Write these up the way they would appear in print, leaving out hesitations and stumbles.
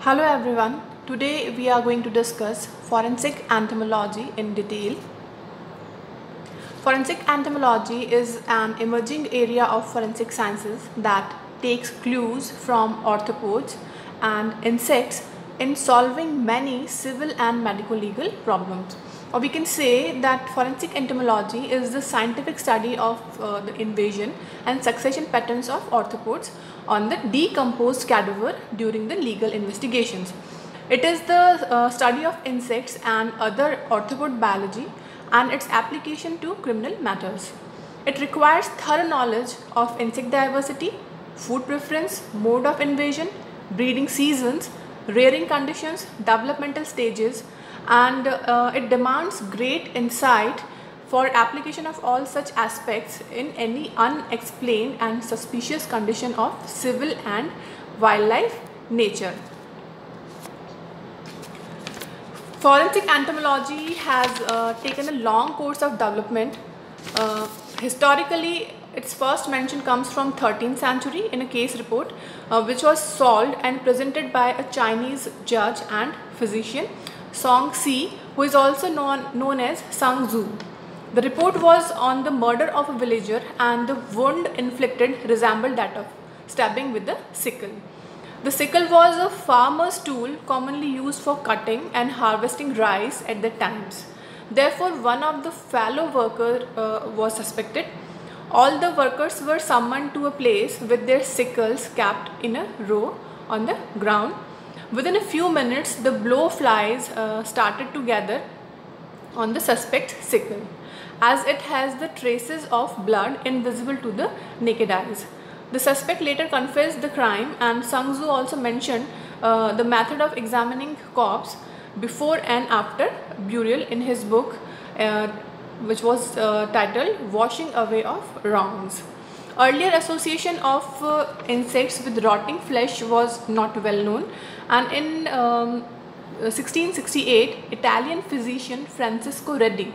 Hello everyone. Today we are going to discuss forensic entomology in detail. Forensic entomology is an emerging area of forensic sciences that takes clues from arthropods and insects in solving many civil and medico-legal problems. Or we can say that forensic entomology is the scientific study of the invasion and succession patterns of arthropods on the decomposed cadaver during the legal investigations. It is the study of insects and other arthropod biology and its application to criminal matters. It requires thorough knowledge of insect diversity, food preference, mode of invasion, breeding seasons, rearing conditions, developmental stages, and it demands great insight for application of all such aspects in any unexplained and suspicious condition of civil and wildlife nature. Forensic entomology has taken a long course of development. Historically, its first mention comes from 13th century in a case report which was solved and presented by a Chinese judge and physician, Song Si, who is also known as Sun Tzu. The report was on the murder of a villager, and the wound inflicted resembled that of stabbing with the sickle. The sickle was a farmer's tool commonly used for cutting and harvesting rice at the times. Therefore, one of the fellow workers was suspected. All the workers were summoned to a place with their sickles kept in a row on the ground. Within a few minutes, the blowflies started to gather on the suspect's sickle, as it has the traces of blood invisible to the naked eyes. The suspect later confessed the crime, and Sun Tzu also mentioned the method of examining corpse before and after burial in his book, which was titled Washing Away of Wrongs. Earlier association of insects with rotting flesh was not well known, and in 1668, Italian physician Francesco Redi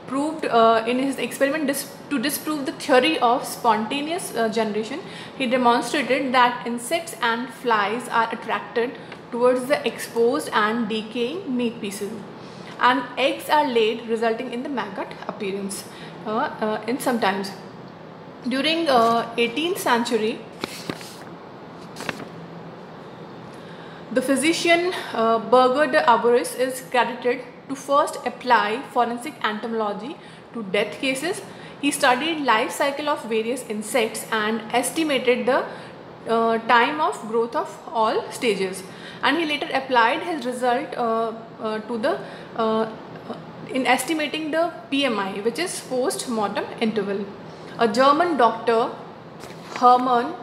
proved in his experiment to disprove the theory of spontaneous generation. He demonstrated that insects and flies are attracted towards the exposed and decaying meat pieces, and eggs are laid, resulting in the maggot appearance in sometimes. During 18th century, the physician Burger de Arboris is credited to first apply forensic entomology to death cases. He studied life cycle of various insects and estimated the time of growth of all stages, and he later applied his result to the in estimating the PMI, which is post-mortem interval. A German doctor, Hermann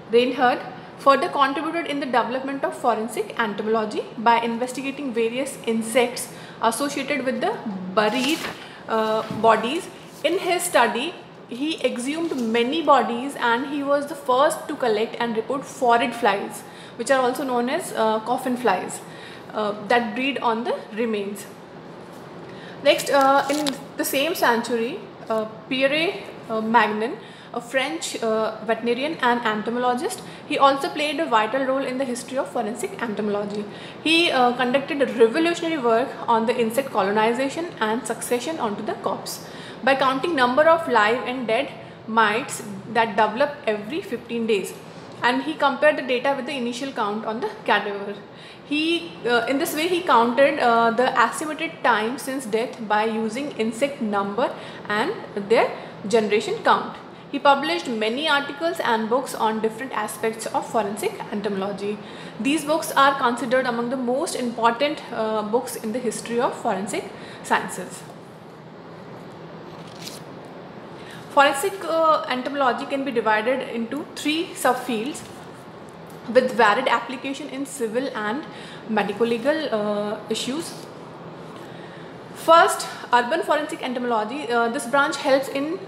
Reinhardt, further contributed in the development of forensic entomology by investigating various insects associated with the buried bodies. In his study, he exhumed many bodies, and he was the first to collect and report phorid flies, which are also known as coffin flies, that breed on the remains. Next, in the same century, Pierre Magnin, a French veterinarian and entomologist, he also played a vital role in the history of forensic entomology. He conducted revolutionary work on the insect colonization and succession onto the corpse by counting number of live and dead mites that develop every 15 days, and he compared the data with the initial count on the cadaver. In this way, he counted the estimated time since death by using insect number and their generation count. He published many articles and books on different aspects of forensic entomology. These books are considered among the most important books in the history of forensic sciences. Forensic entomology can be divided into three subfields with varied application in civil and medico-legal issues. First, urban forensic entomology. This branch helps in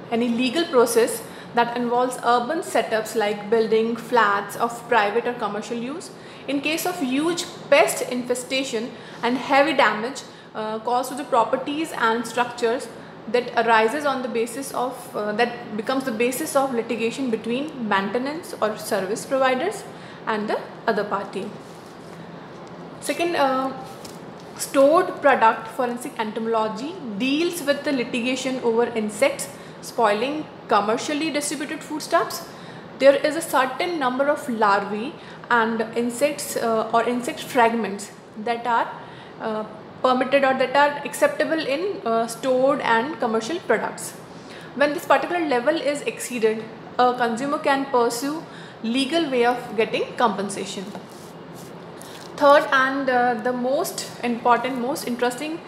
any legal process that involves urban setups like building flats of private or commercial use. In case of huge pest infestation and heavy damage caused to the properties and structures, that arises on the basis of that becomes the basis of litigation between maintenance or service providers and the other party. Second, stored product forensic entomology deals with the litigation over insects spoiling commercially distributed foodstuffs. There is a certain number of larvae and insects or insect fragments that are permitted or that are acceptable in stored and commercial products. When this particular level is exceeded, a consumer can pursue legal way of getting compensation. Third and the most important, most interesting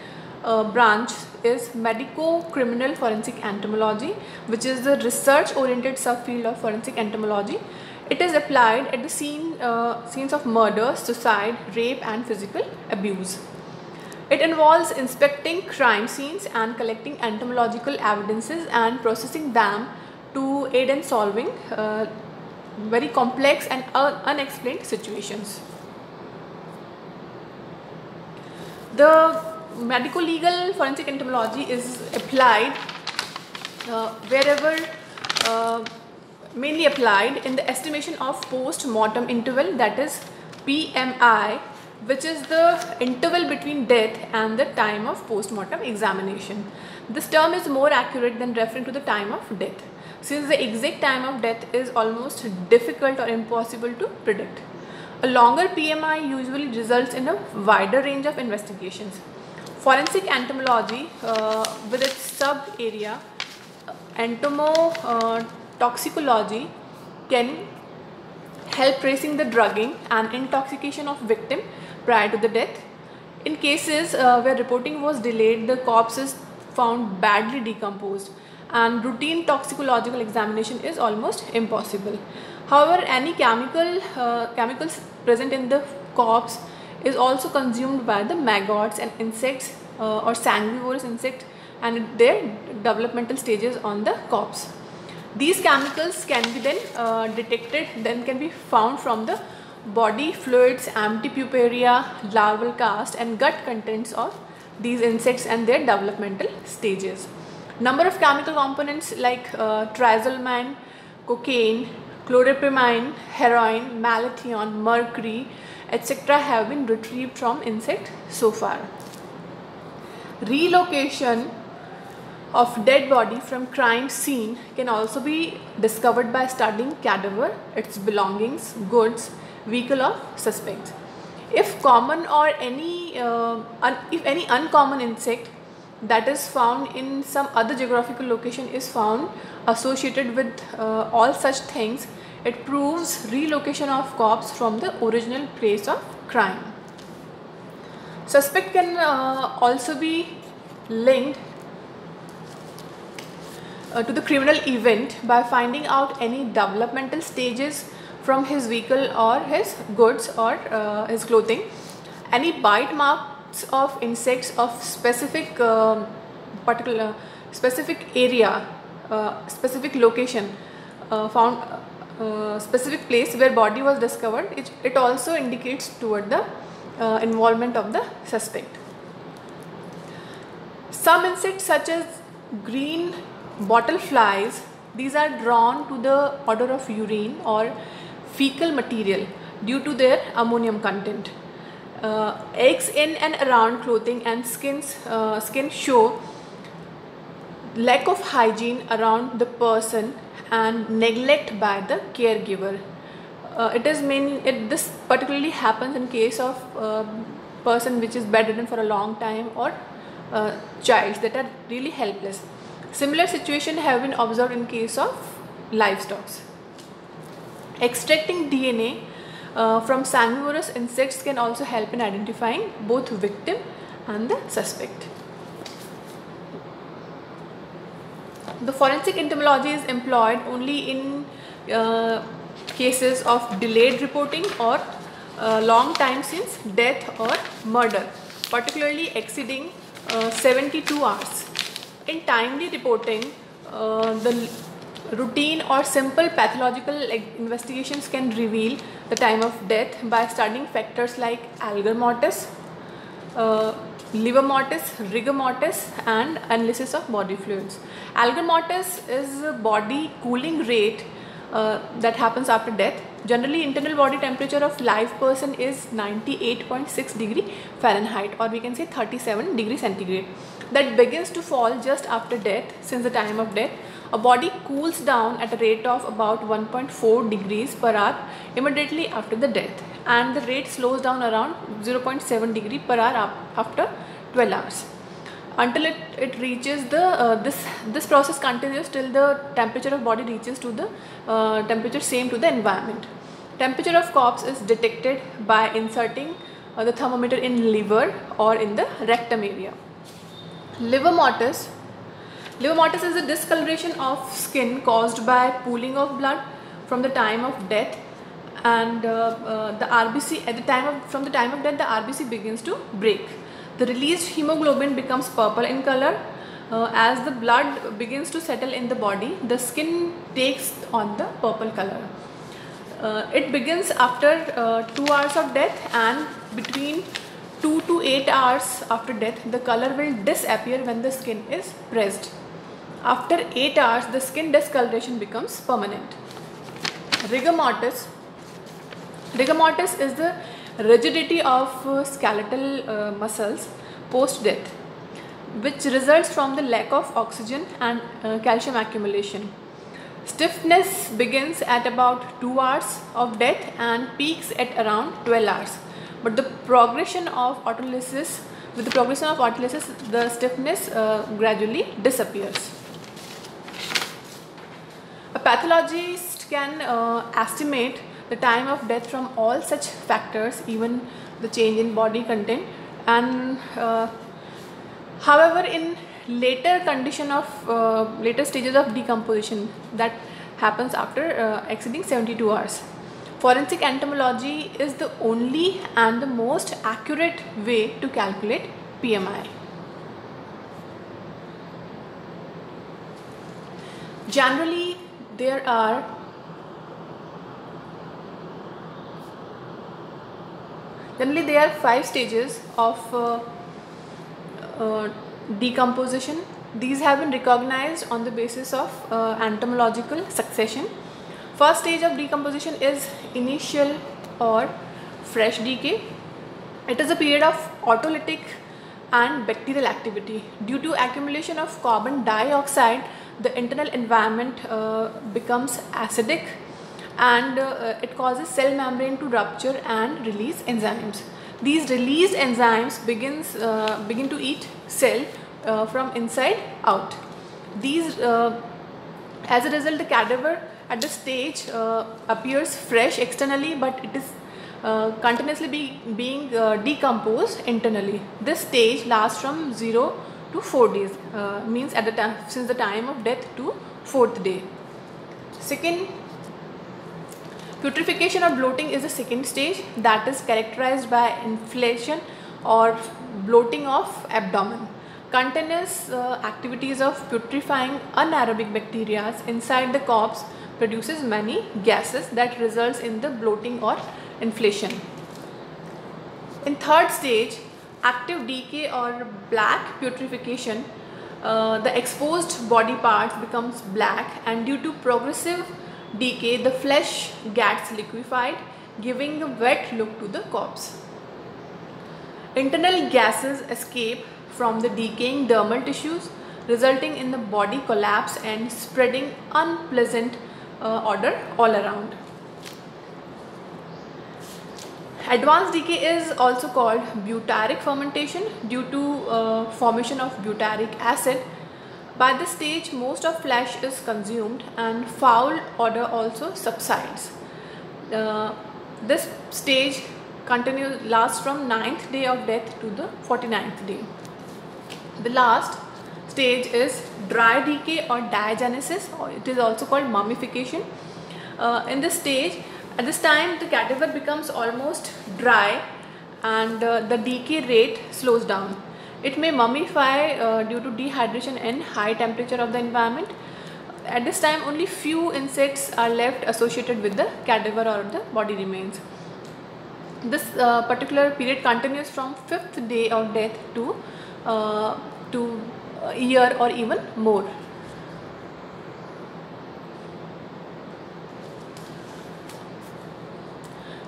branch is medico-criminal forensic entomology, which is the research-oriented subfield of forensic entomology. It is applied at the scenes of murder, suicide, rape and physical abuse. It involves inspecting crime scenes and collecting entomological evidences and processing them to aid in solving very complex and unexplained situations. The medico-legal forensic entomology is applied wherever mainly applied in the estimation of post-mortem interval, that is PMI, which is the interval between death and the time of post-mortem examination. This term is more accurate than referring to the time of death, since the exact time of death is almost difficult or impossible to predict. A longer PMI usually results in a wider range of investigations. Forensic entomology with its sub-area entomotoxicology can help tracing the drugging and intoxication of victim prior to the death. In cases where reporting was delayed, the corpse is found badly decomposed and routine toxicological examination is almost impossible. However, any chemicals present in the corpse is also consumed by the maggots and insects or sanguivorous insects and their developmental stages on the corpse. These chemicals can be then detected, then can be found from the body fluids, antipuparia, larval cast and gut contents of these insects and their developmental stages. Number of chemical components like triazolamine, cocaine, chloripramine, heroin, malathion, mercury, etc. have been retrieved from insect so far. Relocation of dead body from crime scene can also be discovered by studying cadaver, its belongings, goods, vehicle of suspects. If common or any uncommon insect that is found in some other geographical location is found associated with all such things, it proves relocation of corpse from the original place of crime. Suspect can also be linked to the criminal event by finding out any developmental stages from his vehicle or his goods or his clothing, any bite marks of insects of specific specific area, specific location found, specific place where body was discovered. It also indicates toward the involvement of the suspect. Some insects such as green bottle flies, these are drawn to the odor of urine or fecal material due to their ammonium content. Eggs in and around clothing and skin show lack of hygiene around the person and neglect by the caregiver. This particularly happens in case of person which is bedridden for a long time or child that are really helpless. Similar situation have been observed in case of livestock. Extracting DNA from sanguivorous insects can also help in identifying both victim and the suspect. The forensic entomology is employed only in cases of delayed reporting or long time since death or murder, particularly exceeding 72 hours. In timely reporting, the routine or simple pathological investigations can reveal the time of death by studying factors like algor mortis, liver mortis, rigor mortis and analysis of body fluids. Algor mortis is a body cooling rate that happens after death. Generally, internal body temperature of live person is 98.6 degree Fahrenheit, or we can say 37 degree centigrade. That begins to fall just after death. Since the time of death, a body cools down at a rate of about 1.4 degrees per hour immediately after the death, and the rate slows down around 0.7 degree per hour after 12 hours until it reaches the this process continues till the temperature of body reaches to the temperature same to the environment. Temperature of corpse is detected by inserting the thermometer in liver or in the rectum area. Livor mortis is a discoloration of skin caused by pooling of blood from the time of death, and the RBC from the time of death, the RBC begins to break. The released hemoglobin becomes purple in color. As the blood begins to settle in the body, the skin takes on the purple color. It begins after 2 hours of death, and between 2 to 8 hours after death, the color will disappear when the skin is pressed. After 8 hours, the skin discoloration becomes permanent. Rigor mortis is the rigidity of skeletal muscles post death, which results from the lack of oxygen and calcium accumulation. Stiffness begins at about 2 hours of death and peaks at around 12 hours. But with the progression of autolysis, the stiffness gradually disappears. A pathologist can estimate the time of death from all such factors, even the change in body content, and however, in later stages of decomposition that happens after exceeding 72 hours. Forensic entomology is the only and the most accurate way to calculate PMI. Generally, there are Generally, there are 5 stages of decomposition. These have been recognized on the basis of entomological succession. First stage of decomposition is initial or fresh decay. It is a period of autolytic and bacterial activity. Due to accumulation of carbon dioxide, the internal environment becomes acidic, and it causes cell membrane to rupture and release enzymes. These released enzymes begin to eat cell from inside out. As a result, the cadaver at this stage appears fresh externally, but it is continuously being decomposed internally. This stage lasts from 0 to 4 days, means at the time since the time of death to 4th day. Second, putrefaction or bloating is the second stage, that is characterized by inflation or bloating of abdomen. Continuous activities of putrefying anaerobic bacteria inside the corpse produces many gases that results in the bloating or inflation. In third stage, active decay or black putrefaction, the exposed body parts becomes black, and due to progressive decay, the flesh gets liquefied, giving a wet look to the corpse. Internal gases escape from the decaying dermal tissues, resulting in the body collapse and spreading unpleasant odor all around. Advanced decay is also called butyric fermentation due to formation of butyric acid. By this stage, most of flesh is consumed and foul odor also subsides. This stage lasts from 9th day of death to the 49th day. The last stage is dry decay or diagenesis, or it is also called mummification. In this stage, at this time, the cadaver becomes almost dry and the decay rate slows down. It may mummify due to dehydration and high temperature of the environment. At this time, only few insects are left associated with the cadaver or the body remains. This particular period continues from 5th day of death to a year or even more.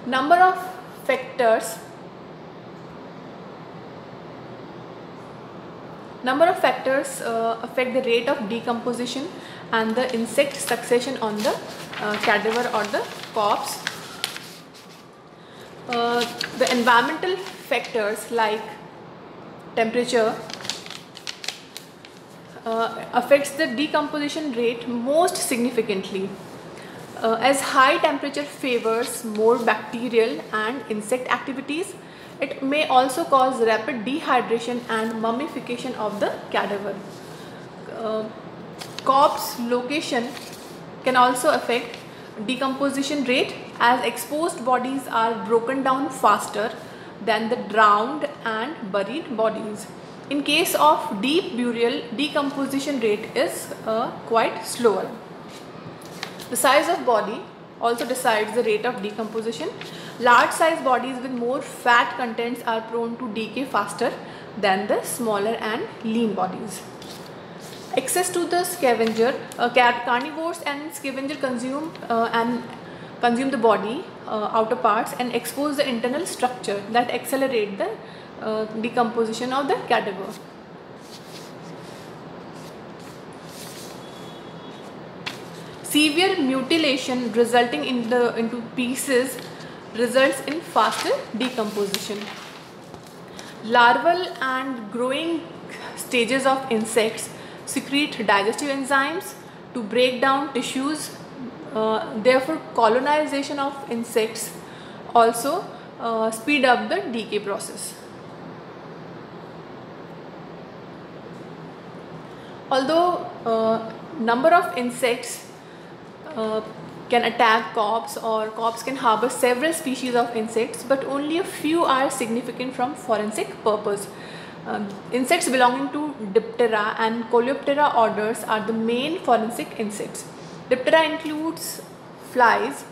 Number of factors affect the rate of decomposition and the insect succession on the cadaver or the corpse. The environmental factors like temperature affects the decomposition rate most significantly, as high temperature favors more bacterial and insect activities. It may also cause rapid dehydration and mummification of the cadaver. Corpse location can also affect decomposition rate, as exposed bodies are broken down faster than the drowned and buried bodies. In case of deep burial, decomposition rate is quite slower. The size of body also decides the rate of decomposition. Large size bodies with more fat contents are prone to decay faster than the smaller and lean bodies. Access to the scavenger, carnivores and scavenger consume the body outer parts and expose the internal structure that accelerate the decomposition of the cadaver. Severe mutilation resulting into pieces results in faster decomposition. Larval and growing stages of insects secrete digestive enzymes to break down tissues. Therefore, colonization of insects also speed up the decay process. Although number of insects can attack corpse, or corpse can harbor several species of insects, but only a few are significant from forensic purpose. Insects belonging to Diptera and Coleoptera orders are the main forensic insects. Diptera includes flies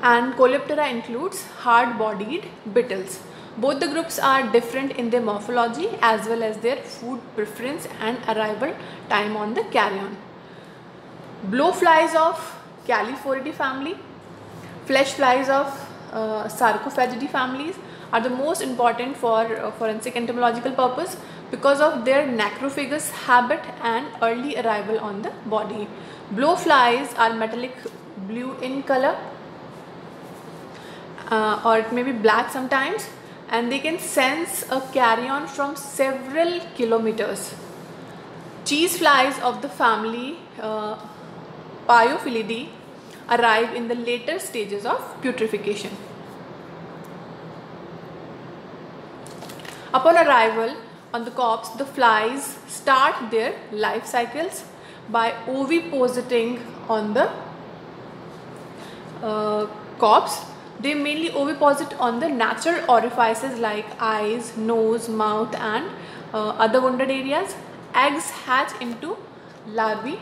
and Coleoptera includes hard-bodied beetles. Both the groups are different in their morphology as well as their food preference and arrival time on the carrion. Blowflies of Calliphoridae family, flesh flies of Sarcophagidae families are the most important for forensic entomological purpose because of their necrophagous habit and early arrival on the body. Blowflies are metallic blue in color, or it may be black sometimes, and they can sense a carrion from several kilometers. Cheese flies of the family Pyophilidae arrive in the later stages of putrefaction. Upon arrival on the corpse, the flies start their life cycles by ovipositing on the corpse. They mainly oviposit on the natural orifices like eyes, nose, mouth and other wounded areas. Eggs hatch into larvae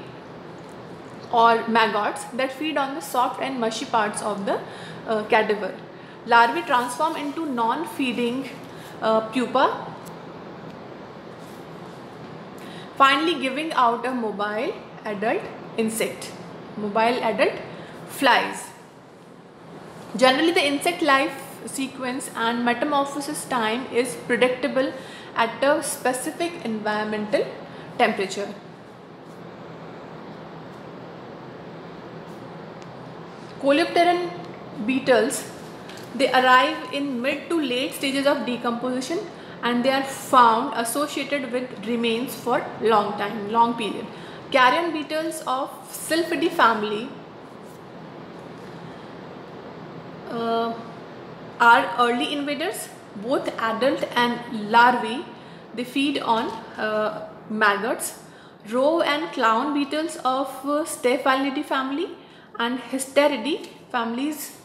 or maggots that feed on the soft and mushy parts of the cadaver. Larvae transform into non-feeding pupa, finally giving out a mobile adult insect, mobile adult flies. Generally, the insect life sequence and metamorphosis time is predictable at a specific environmental temperature. Coleopteran beetles, they arrive in mid to late stages of decomposition and they are found associated with remains for long period. Carrion beetles of Sylphidae family are early invaders. Both adult and larvae, they feed on maggots. Roe and clown beetles of Staphylidae family and Hysteridae families,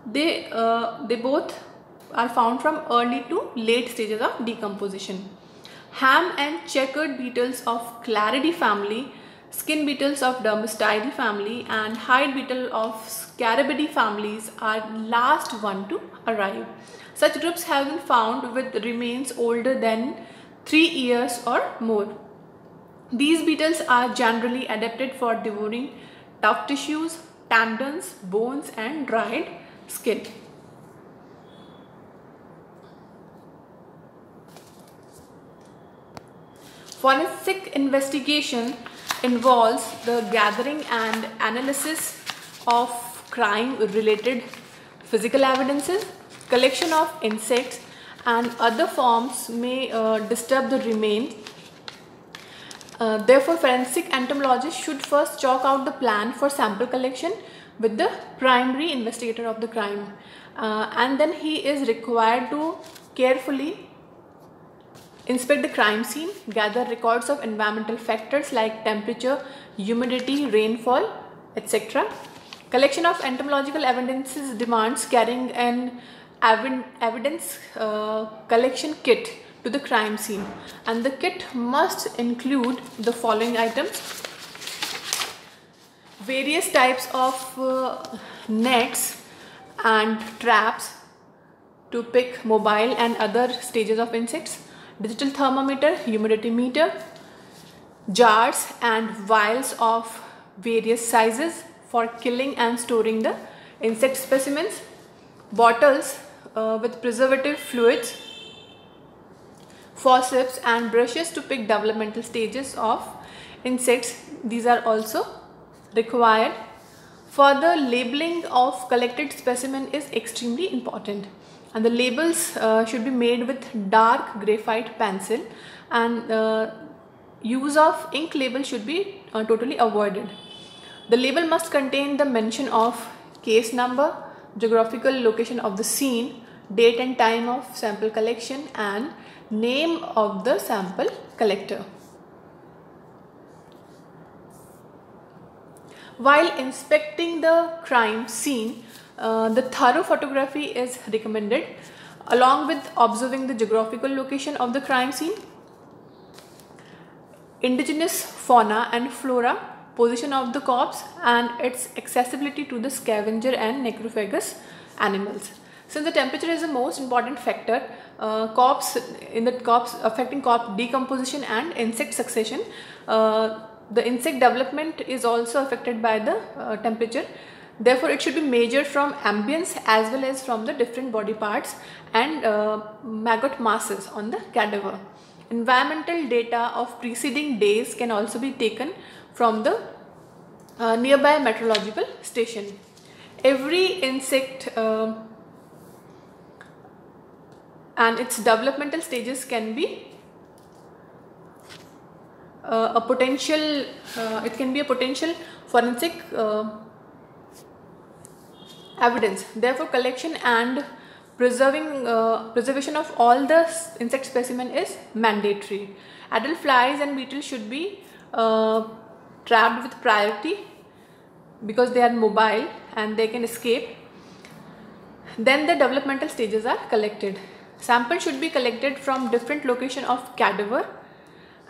they both are found from early to late stages of decomposition. Ham and checkered beetles of Claridae family, skin beetles of Dermastidae family and hide beetle of Scarabidae families are last one to arrive. Such groups have been found with remains older than 3 years or more. These beetles are generally adapted for devouring tough tissues, tendons, bones, and dried skin. Forensic investigation involves the gathering and analysis of crime-related physical evidences. Collection of insects and other forms may disturb the remains. Therefore, forensic entomologist should first chalk out the plan for sample collection with the primary investigator of the crime, and then he is required to carefully inspect the crime scene, gather records of environmental factors like temperature, humidity, rainfall, etc. Collection of entomological evidences demands carrying an evidence collection kit to the crime scene, and the kit must include the following items: various types of nets and traps to pick mobile and other stages of insects, digital thermometer, humidity meter, jars and vials of various sizes for killing and storing the insect specimens, bottles with preservative fluids, forceps and brushes to pick developmental stages of insects. These are also required. Further, labeling of collected specimen is extremely important, and the labels should be made with dark graphite pencil, and use of ink label should be totally avoided. The label must contain the mention of case number, geographical location of the scene, date and time of sample collection, and name of the sample collector. While inspecting the crime scene, the thorough photography is recommended, along with observing the geographical location of the crime scene, indigenous fauna and flora, position of the corpse, and its accessibility to the scavenger and necrophagous animals. Since the temperature is the most important factor, corpse affecting corpse decomposition and insect succession, the insect development is also affected by the temperature. Therefore, it should be measured from ambience as well as from the different body parts and maggot masses on the cadaver. Environmental data of preceding days can also be taken from the nearby meteorological station. Every insect and its developmental stages can be a potential forensic evidence. Therefore, collection and preservation of all the insect specimen is mandatory. Adult flies and beetles should be trapped with priority because they are mobile and they can escape. Then the developmental stages are collected. Samples should be collected from different locations of cadaver,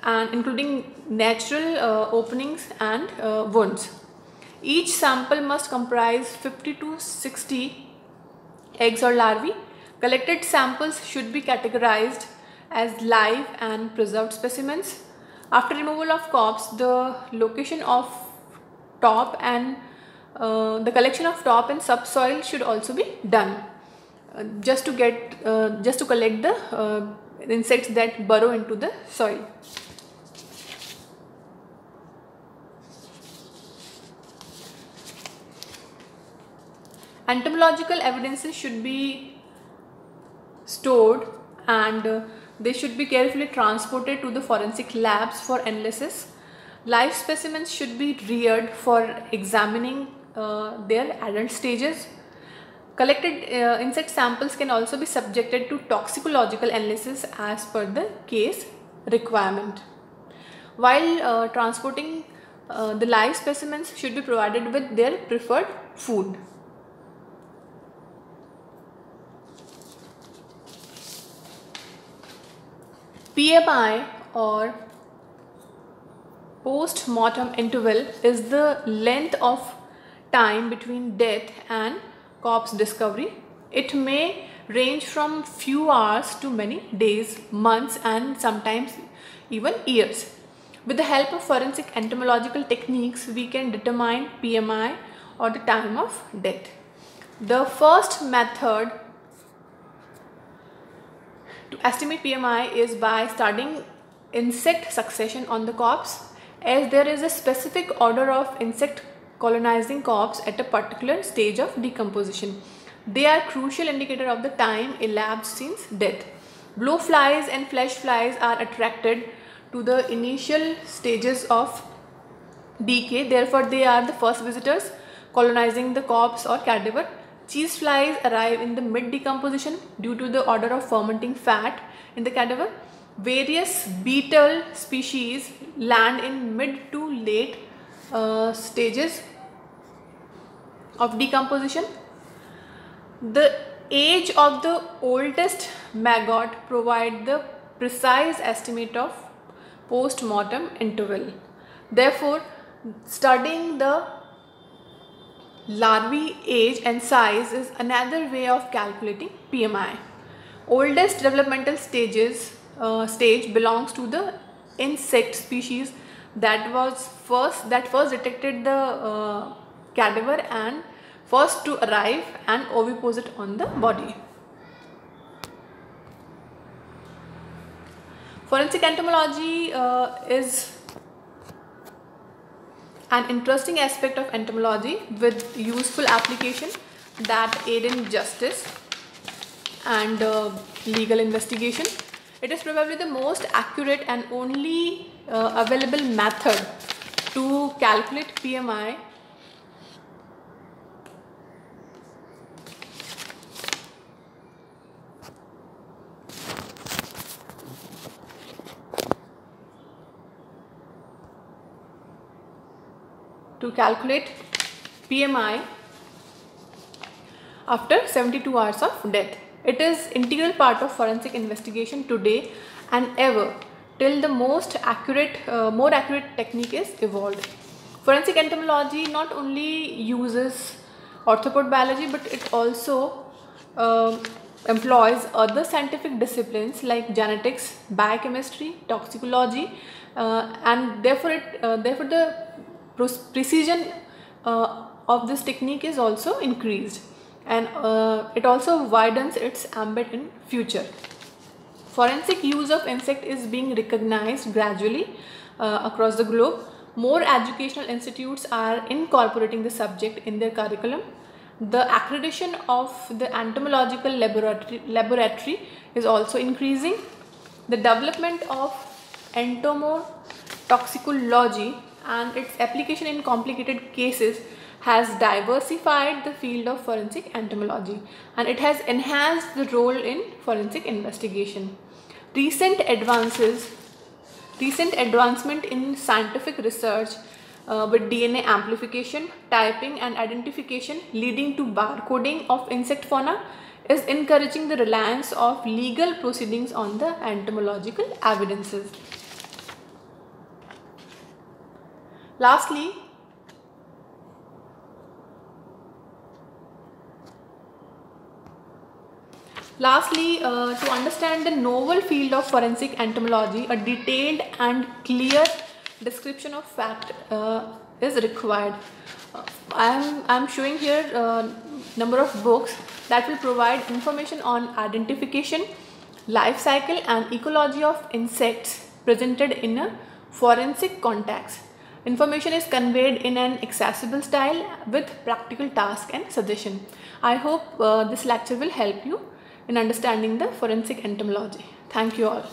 and including natural openings and wounds. Each sample must comprise 50 to 60 eggs or larvae. Collected samples should be categorized as live and preserved specimens. After removal of corpse, the location of top and the collection of top and subsoil should also be done, just to collect the insects that burrow into the soil. Entomological evidences should be stored, and they should be carefully transported to the forensic labs for analysis. Live specimens should be reared for examining their adult stages. Collected insect samples can also be subjected to toxicological analysis as per the case requirement. While transporting, the live specimens should be provided with their preferred food. PMI, or post-mortem interval, is the length of time between death and corpse discovery. It may range from few hours to many days, months, and sometimes even years. With the help of forensic entomological techniques, we can determine PMI or the time of death. The first method to estimate PMI is by studying insect succession on the corpse, as there is a specific order of insect colonizing corpse at a particular stage of decomposition. They are crucial indicator of the time elapsed since death. Blowflies and flesh flies are attracted to the initial stages of decay, therefore they are the first visitors colonizing the corpse or cadaver. Cheese flies arrive in the mid decomposition due to the order of fermenting fat in the cadaver. Various beetle species land in mid to late stages of decomposition. The age of the oldest maggot provide the precise estimate of post-mortem interval. Therefore, studying the larvae age and size is another way of calculating PMI. Oldest developmental stage belongs to the insect species that first detected the cadaver and first to arrive and oviposit on the body. Forensic entomology is an interesting aspect of entomology with useful application that aid in justice and legal investigation. It is probably the most accurate and only available method to calculate PMI after 72 hours of death. It is integral part of forensic investigation today and ever till the more accurate technique is evolved. Forensic entomology not only uses arthropod biology, but it also employs other scientific disciplines like genetics, biochemistry, toxicology, and therefore the precision of this technique is also increased, and it also widens its ambit in future. Forensic use of insect is being recognized gradually across the globe. More educational institutes are incorporating the subject in their curriculum. The accreditation of the entomological laboratory is also increasing. The development of entomotoxicology and its application in complicated cases has diversified the field of forensic entomology, and it has enhanced the role in forensic investigation. Recent advancement in scientific research with DNA amplification, typing and identification leading to barcoding of insect fauna is encouraging the reliance of legal proceedings on the entomological evidences. Lastly, to understand the novel field of forensic entomology, a detailed and clear description of fact is required. I am showing here number of books that will provide information on identification, life cycle and ecology of insects presented in a forensic context. Information is conveyed in an accessible style with practical task and suggestion. I hope this lecture will help you in understanding the forensic entomology. Thank you all.